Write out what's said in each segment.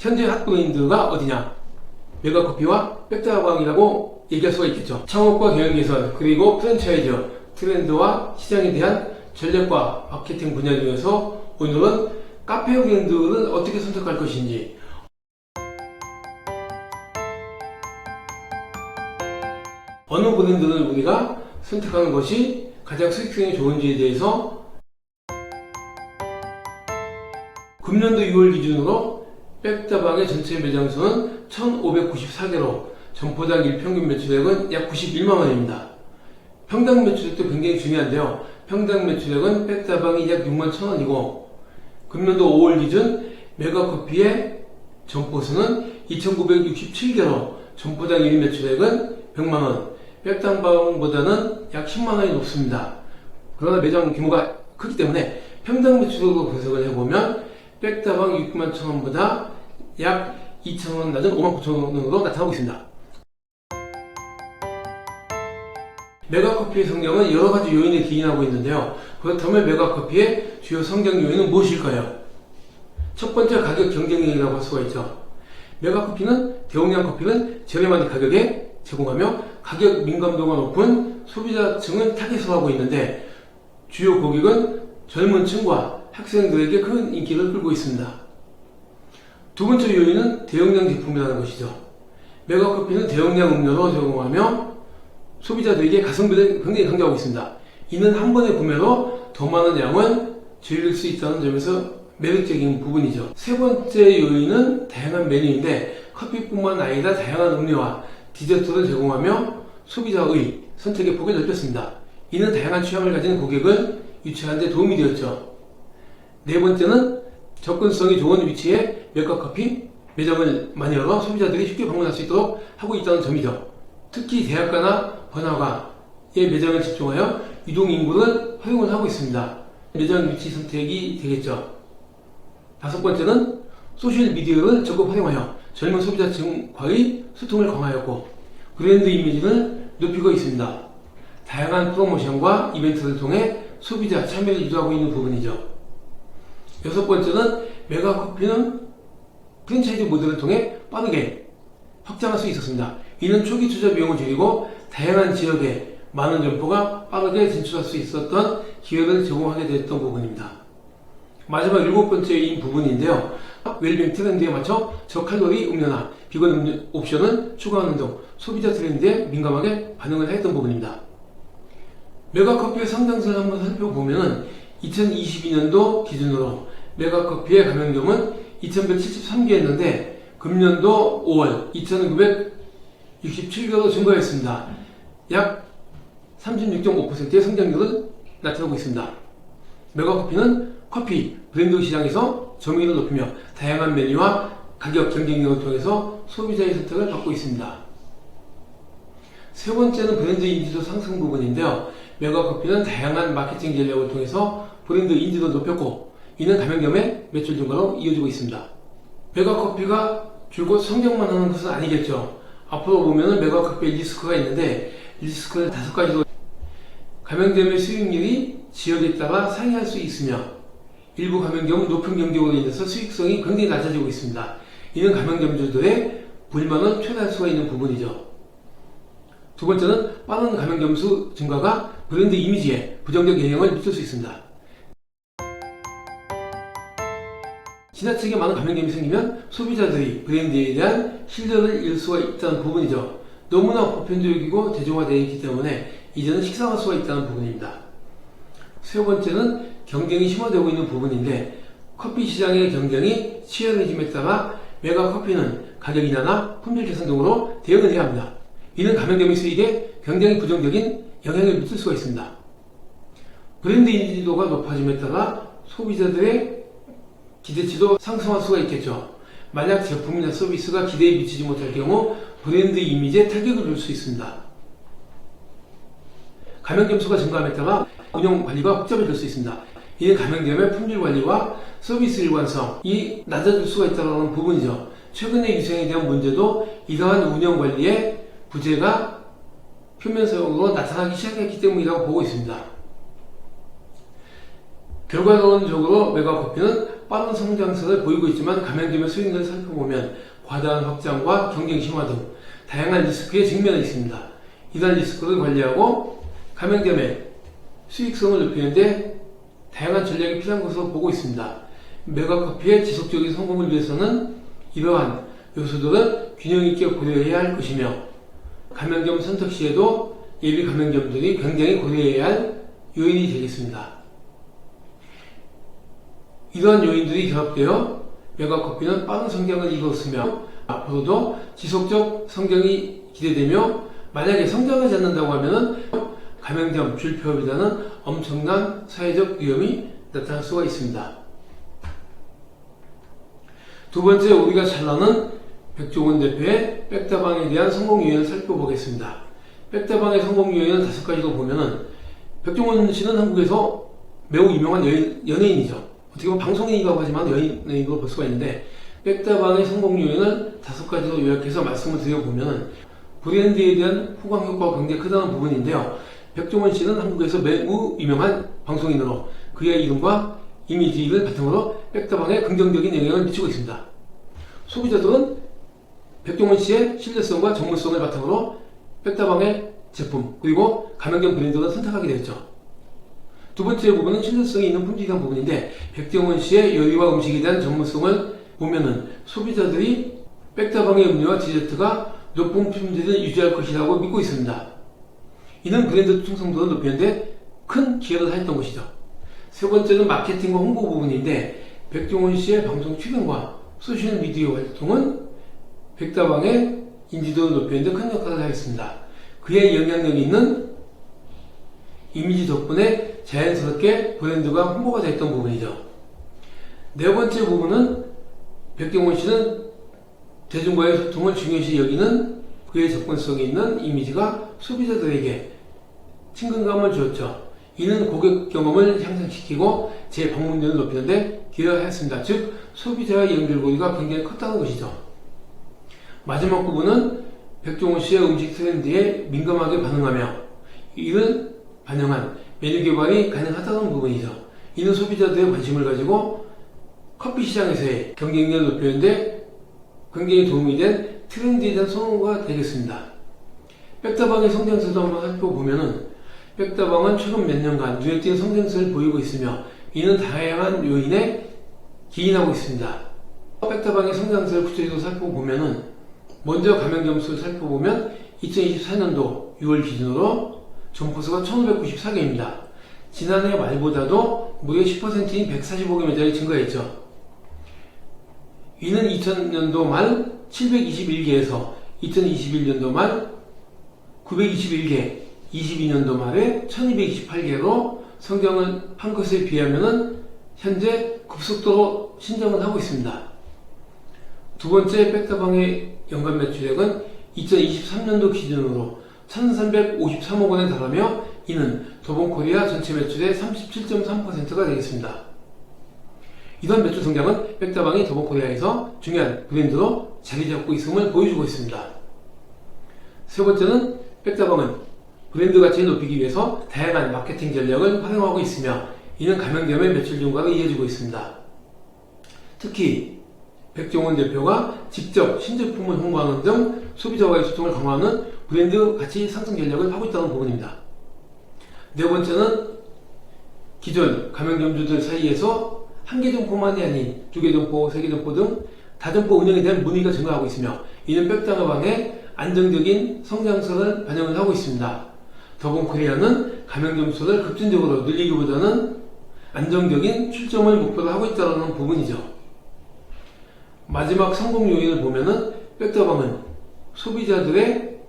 현재 핫 브랜드가 어디냐? 메가커피와 백다방이라고 얘기할 수가 있겠죠. 창업과 경영 개선, 그리고 프랜차이즈, 트렌드와 시장에 대한 전략과 마케팅 분야 중에서 오늘은 카페 브랜드를 어떻게 선택할 것인지, 어느 브랜드를 우리가 선택하는 것이 가장 수익성이 좋은지에 대해서 금년도 6월 기준으로 백다방의 전체 매장 수는 1594개로 점포당 일평균 매출액은 약 91만원입니다. 평당 매출액도 굉장히 중요한데요. 평당 매출액은 백다방이 약 61,000원이고 금년도 5월 기준 메가커피의 점포수는 2967개로 점포당 일 매출액은 100만원, 백다방보다는 약 10만원이 높습니다. 그러나 매장 규모가 크기 때문에 평당 매출액으로 분석을 해보면 백다방 61,000원보다 약 2,000원 낮은 59,000원으로 나타나고 있습니다. 메가커피의 성장은 여러가지 요인에 기인하고 있는데요. 그렇다면 메가커피의 주요 성장 요인은 무엇일까요? 첫 번째, 가격 경쟁력이라고 할 수가 있죠. 메가커피는 대용량 커피는 저렴한 가격에 제공하며 가격 민감도가 높은 소비자층을 타겟으로 하고 있는데 주요 고객은 젊은 층과 학생들에게 큰 인기를 끌고 있습니다. 두 번째 요인은 대용량 제품이라는 것이죠. 메가커피는 대용량 음료로 제공하며 소비자들에게 가성비를 굉장히 강조하고 있습니다. 이는 한 번의 구매로 더 많은 양을 즐길 수 있다는 점에서 매력적인 부분이죠. 세 번째 요인은 다양한 메뉴인데 커피뿐만 아니라 다양한 음료와 디저트를 제공하며 소비자의 선택의 폭이 넓혔습니다. 이는 다양한 취향을 가진 고객을 유치하는 데 도움이 되었죠. 네 번째는 접근성이 좋은 위치에 메가커피 매장을 많이 열어 소비자들이 쉽게 방문할 수 있도록 하고 있다는 점이죠. 특히 대학가나 번화가에 매장을 집중하여 유동 인구를 활용을 하고 있습니다. 매장 위치 선택이 되겠죠. 다섯 번째는 소셜미디어를 적극 활용하여 젊은 소비자층과의 소통을 강화하였고 브랜드 이미지를 높이고 있습니다. 다양한 프로모션과 이벤트를 통해 소비자 참여를 유도하고 있는 부분이죠. 여섯 번째는 메가커피는 프랜차이즈 모델을 통해 빠르게 확장할 수 있었습니다. 이는 초기 투자 비용을 줄이고 다양한 지역에 많은 점포가 빠르게 진출할 수 있었던 기회를 제공하게 됐던 부분입니다. 마지막 일곱 번째인 부분인데요. 웰빙 트렌드에 맞춰 저칼로리 음료나 비건 음료 옵션을 추가하는 등 소비자 트렌드에 민감하게 반응을 했던 부분입니다. 메가커피의 성장세를 한번 살펴보면 2022년도 기준으로 메가커피의 가맹점은 2173개였는데 금년도 5월 2967개로 증가했습니다. 약 36.5%의 성장률을 나타내고 있습니다. 메가커피는 커피 브랜드 시장에서 점유율을 높이며 다양한 메뉴와 가격 경쟁력을 통해서 소비자의 선택을 받고 있습니다. 세 번째는 브랜드 인지도 상승 부분인데요. 메가커피는 다양한 마케팅 전략을 통해서 브랜드 인지도를 높였고 이는 가맹점의 매출 증가로 이어지고 있습니다. 메가커피가 줄곧 성장만 하는 것은 아니겠죠. 앞으로 보면 메가커피의 리스크가 있는데 리스크는 5가지로 가맹점의 수익률이 지역에 따라 상이할 수 있으며 일부 가맹점은 높은 경쟁으로 인해서 수익성이 굉장히 낮아지고 있습니다. 이는 가맹점주들의 불만을 초래할 수가 있는 부분이죠. 두 번째는 빠른 가맹점 수 증가가 브랜드 이미지에 부정적 영향을 미칠 수 있습니다. 지나치게 많은 가맹점이 생기면 소비자들이 브랜드에 대한 신뢰를 잃을 수가 있다는 부분이죠. 너무나 보편적이고 대중화되어 있기 때문에 이제는 식상할 수가 있다는 부분입니다. 세 번째는 경쟁이 심화되고 있는 부분인데 커피 시장의 경쟁이 치열해짐에 따라 메가커피는 가격 인하나 품질 개선 등으로 대응을 해야 합니다. 이는 가맹점의 수익에 굉장히 부정적인 영향을 미칠 수가 있습니다. 브랜드 인지도가 높아짐에 따라 소비자들의 기대치도 상승할 수가 있겠죠. 만약 제품이나 서비스가 기대에 미치지 못할 경우 브랜드 이미지에 타격을 줄 수 있습니다. 가맹점 수가 증가함에 따라 운영 관리가 복잡해질 수 있습니다. 이는 가맹점의 품질 관리와 서비스 일관성이 낮아질 수가 있다는 부분이죠. 최근의 유행에 대한 문제도 이러한 운영 관리의 부재가 표면적으로 나타나기 시작했기 때문이라고 보고 있습니다. 결과론적으로 메가커피는 빠른 성장세를 보이고 있지만 가맹점의 수익률을 살펴보면 과다한 확장과 경쟁 심화 등 다양한 리스크에 직면해 있습니다. 이러한 리스크를 관리하고 가맹점의 수익성을 높이는데 다양한 전략이 필요한 것으로 보고 있습니다. 메가커피의 지속적인 성공을 위해서는 이러한 요소들을 균형 있게 고려해야 할 것이며 가맹점 선택 시에도 예비 가맹점들이 굉장히 고려해야 할 요인이 되겠습니다. 이러한 요인들이 결합되어 메가커피는 빠른 성장을 이루었으며 앞으로도 지속적 성장이 기대되며 만약에 성장하지 않는다고 하면 가맹점 줄폐업이라는 엄청난 사회적 위험이 나타날 수가 있습니다. 두 번째, 우리가 잘 아는 백종원 대표의 백다방에 대한 성공 요인을 살펴보겠습니다. 백다방의 성공 요인은 5가지로 보면은 백종원 씨는 한국에서 매우 유명한 연예인이죠. 어떻게 보면 방송인이라고 하지만 연예인으로 볼 수가 있는데 백다방의 성공 요인을 5가지로 요약해서 말씀을 드려보면 브랜드에 대한 호강 효과가 굉장히 크다는 부분인데요. 백종원 씨는 한국에서 매우 유명한 방송인으로 그의 이름과 이미지를 바탕으로 백다방에 긍정적인 영향을 미치고 있습니다. 소비자들은 백종원 씨의 신뢰성과 전문성을 바탕으로 백다방의 제품 그리고 가맹점 브랜드를 선택하게 되었죠. 두 번째 부분은 신뢰성이 있는 품질에 대한 부분인데 백종원 씨의 요리와 음식에 대한 전문성을 보면은 소비자들이 백다방의 음료와 디저트가 높은 품질을 유지할 것이라고 믿고 있습니다. 이는 브랜드 충성도를 높이는데 큰 기여를 하였던 것이죠. 세 번째는 마케팅과 홍보 부분인데 백종원 씨의 방송 출연과 소셜미디어 활동은 백다방의 인지도를 높이는데 큰 역할을 하였습니다. 그의 영향력이 있는 이미지 덕분에 자연스럽게 브랜드가 홍보가 됐던 부분이죠. 네 번째 부분은 백종원 씨는 대중과의 소통을 중요시 여기는 그의 접근성이 있는 이미지가 소비자들에게 친근감을 주었죠. 이는 고객 경험을 향상시키고 재방문율을 높이는데 기여하였습니다. 즉 소비자의 연결고리가 굉장히 컸다는 것이죠. 마지막 부분은 백종원 씨의 음식 트렌드에 민감하게 반응하며 이를 반영한 메뉴 개발이 가능하다는 부분이죠. 이는 소비자들의 관심을 가지고 커피 시장에서의 경쟁력을 높이는데 굉장히 도움이 된 트렌드에 대한 선호가 되겠습니다. 백다방의 성장세도 한번 살펴보면은 백다방은 최근 몇 년간 눈에 띄는 성장세를 보이고 있으며 이는 다양한 요인에 기인하고 있습니다. 백다방의 성장세를 구체적으로 살펴보면은 먼저 가맹점 수를 살펴보면 2024년도 6월 기준으로 점포수가 1594개입니다. 지난해 말보다도 무려 10%인 145개 매장이 증가했죠. 이는 2000년도 말 721개에서 2021년도 말 921개, 22년도 말에 1228개로 성장을 한 것에 비하면 현재 급속도로 신장을 하고 있습니다. 두 번째 백다방의 연간 매출액은 2023년도 기준으로 1353억 원에 달하며 이는 더본코리아 전체 매출의 37.3%가 되겠습니다. 이런 매출 성장은 백다방이 더본코리아에서 중요한 브랜드로 자리 잡고 있음을 보여주고 있습니다. 세 번째는 백다방은 브랜드 가치를 높이기 위해서 다양한 마케팅 전략을 활용하고 있으며 이는 가맹점의 매출 증가를 이어지고 있습니다. 특히 백종원 대표가 직접 신제품을 홍보하는 등 소비자와의 소통을 강화하는 브랜드 가치 상승 전략을 하고 있다는 부분입니다. 네 번째는 기존 가맹점주들 사이에서 한 개 점포만이 아닌 2개 점포, 3개 점포 등 다점포 운영에 대한 문의가 증가하고 있으며 이는 백다방의 안정적인 성장성을 반영을 하고 있습니다. 더본코리아는 가맹점 수를 급진적으로 늘리기보다는 안정적인 출점을 목표로 하고 있다는 부분이죠. 마지막 성공 요인을 보면은 백다방은 소비자들의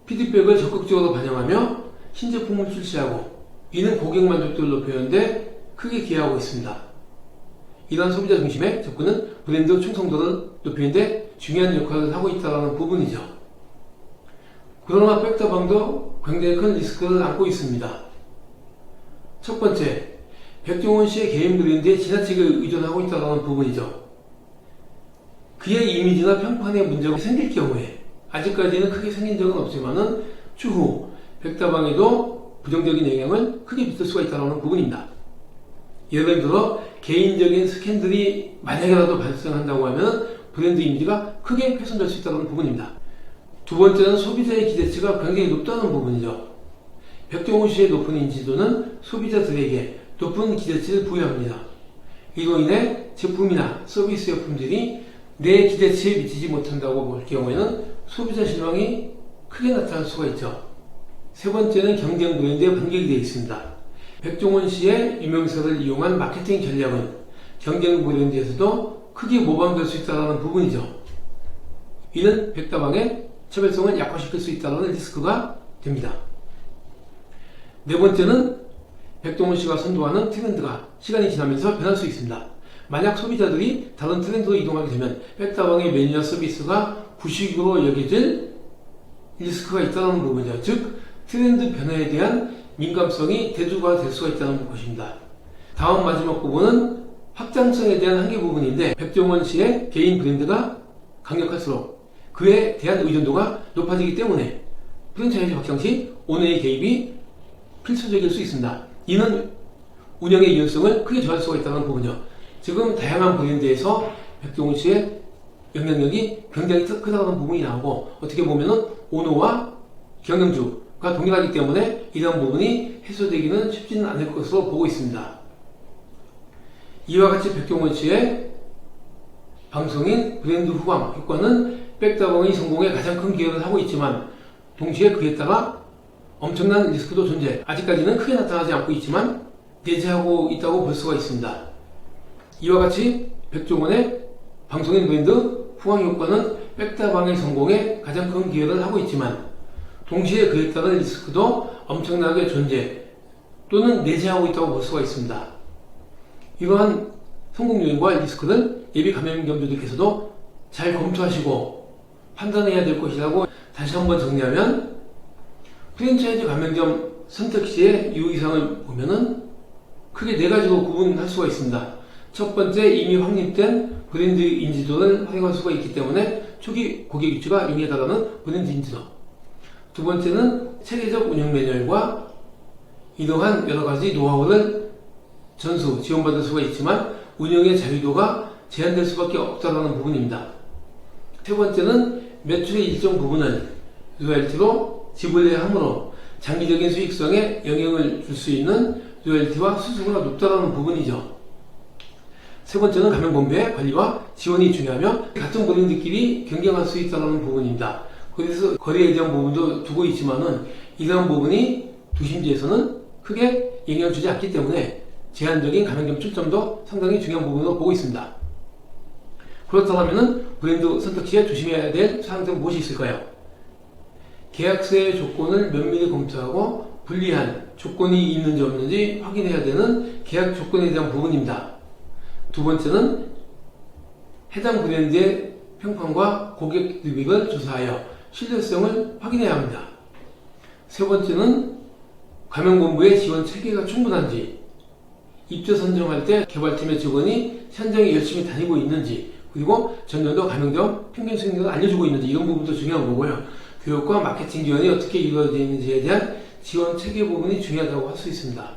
피드백을 적극적으로 반영하며 신제품을 출시하고 이는 고객 만족도를 높이는데 크게 기여하고 있습니다. 이러한 소비자 중심의 접근은 브랜드 충성도를 높이는데 중요한 역할을 하고 있다는 부분이죠. 그러나 백다방도 굉장히 큰 리스크를 안고 있습니다. 첫 번째, 백종원 씨의 개인 브랜드에 지나치게 의존하고 있다는 부분이죠. 그의 이미지나 평판에 문제가 생길 경우에 아직까지는 크게 생긴 적은 없지만은 추후 백다방에도 부정적인 영향을 크게 미칠 수가 있다는 부분입니다. 예를 들어 개인적인 스캔들이 만약에라도 발생한다고 하면 브랜드 이미지가 크게 훼손될 수 있다는 부분입니다. 두 번째는 소비자의 기대치가 굉장히 높다는 부분이죠. 백종원 씨의 높은 인지도는 소비자들에게 높은 기대치를 부여합니다. 이로 인해 제품이나 서비스의 품질이 내 기대치에 미치지 못한다고 볼 경우에는 소비자 실망이 크게 나타날 수가 있죠. 세 번째는 경쟁 브랜드의 반격이 되어 있습니다. 백종원 씨의 유명세를 이용한 마케팅 전략은 경쟁 브랜드에서도 크게 모방될 수 있다는 부분이죠. 이는 백다방의 차별성을 약화시킬 수 있다는 리스크가 됩니다. 네 번째는 백종원 씨가 선도하는 트렌드가 시간이 지나면서 변할 수 있습니다. 만약 소비자들이 다른 트렌드로 이동하게 되면 백다방의 메뉴와 서비스가 구식으로 여겨질 리스크가 있다는 부분이죠. 즉 트렌드 변화에 대한 민감성이 대두가 될 수가 있다는 것입니다. 다음 마지막 부분은 확장성에 대한 한계 부분인데 백종원 씨의 개인 브랜드가 강력할수록 그에 대한 의존도가 높아지기 때문에 프랜차이즈 확장 시 오너의 개입이 필수적일 수 있습니다. 이는 운영의 유연성을 크게 저할 수가 있다는 부분이죠. 지금 다양한 브랜드에서 백종원 씨의 영향력이 굉장히 크다는 부분이 나오고 어떻게 보면은 오너와 경영주가 동일하기 때문에 이런 부분이 해소되기는 쉽지는 않을 것으로 보고 있습니다. 이와 같이 백종원 씨의 방송인 브랜드 후방 효과는 백다방의 성공에 가장 큰 기여를 하고 있지만 동시에 그에 따라 엄청난 리스크도 존재, 아직까지는 크게 나타나지 않고 있지만 내재하고 있다고 볼 수가 있습니다. 이와 같이 백종원의 방송인 브랜드 후방 효과는 백다방의 성공에 가장 큰 기여를 하고 있지만 동시에 그에 따른 리스크도 엄청나게 존재 또는 내재하고 있다고 볼 수가 있습니다. 이러한 성공 요인과 리스크를 예비 가맹점주들께서도 잘 검토하시고 판단해야 될 것이라고 다시 한번 정리하면 프랜차이즈 가맹점 선택 시의 유의사항을 보면은 크게 네 가지로 구분할 수가 있습니다. 첫 번째, 이미 확립된 브랜드 인지도를 활용할 수가 있기 때문에 초기 고객 유치가 용이하다는 브랜드 인지도. 두 번째는 체계적 운영 매뉴얼과 이러한 여러 가지 노하우를 전수, 지원받을 수가 있지만 운영의 자유도가 제한될 수밖에 없다는 부분입니다. 세 번째는 매출의 일정 부분을 로열티로 지불해야 하므로 장기적인 수익성에 영향을 줄 수 있는 로열티와 수수료가 높다는 부분이죠. 세 번째는 가맹본부의 관리와 지원이 중요하며 같은 브랜드끼리 경쟁할 수 있다는 부분입니다. 그래서 거래에 대한 부분도 두고 있지만은 이러한 부분이 도심지에서는 크게 영향을 주지 않기 때문에 제한적인 가맹점 출점도 상당히 중요한 부분으로 보고 있습니다. 그렇다면 브랜드 선택 시에 조심해야 될 사항들은 무엇이 있을까요? 계약서의 조건을 면밀히 검토하고 불리한 조건이 있는지 없는지 확인해야 되는 계약 조건에 대한 부분입니다. 두 번째는 해당 브랜드의 평판과 고객 리뷰를 조사하여 신뢰성을 확인해야 합니다. 세 번째는 가맹본부의 지원 체계가 충분한지, 입주 선정할 때 개발팀의 직원이 현장에 열심히 다니고 있는지, 그리고 전년도 가맹점 평균 수익률을 알려주고 있는지 이런 부분도 중요한 거고요. 교육과 마케팅 지원이 어떻게 이루어져 있는지에 대한 지원 체계 부분이 중요하다고 할 수 있습니다.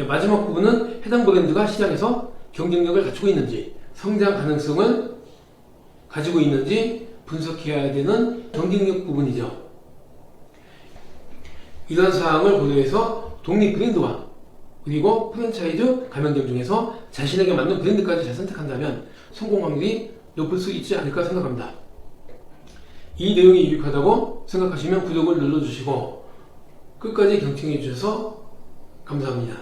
마지막 부분은 해당 브랜드가 시장에서 경쟁력을 갖추고 있는지, 성장 가능성을 가지고 있는지 분석해야 되는 경쟁력 부분이죠. 이런 사항을 고려해서 독립 브랜드와 그리고 프랜차이즈 가맹점 중에서 자신에게 맞는 브랜드까지 잘 선택한다면 성공 확률이 높을 수 있지 않을까 생각합니다. 이 내용이 유익하다고 생각하시면 구독을 눌러주시고 끝까지 경청해 주셔서 감사합니다.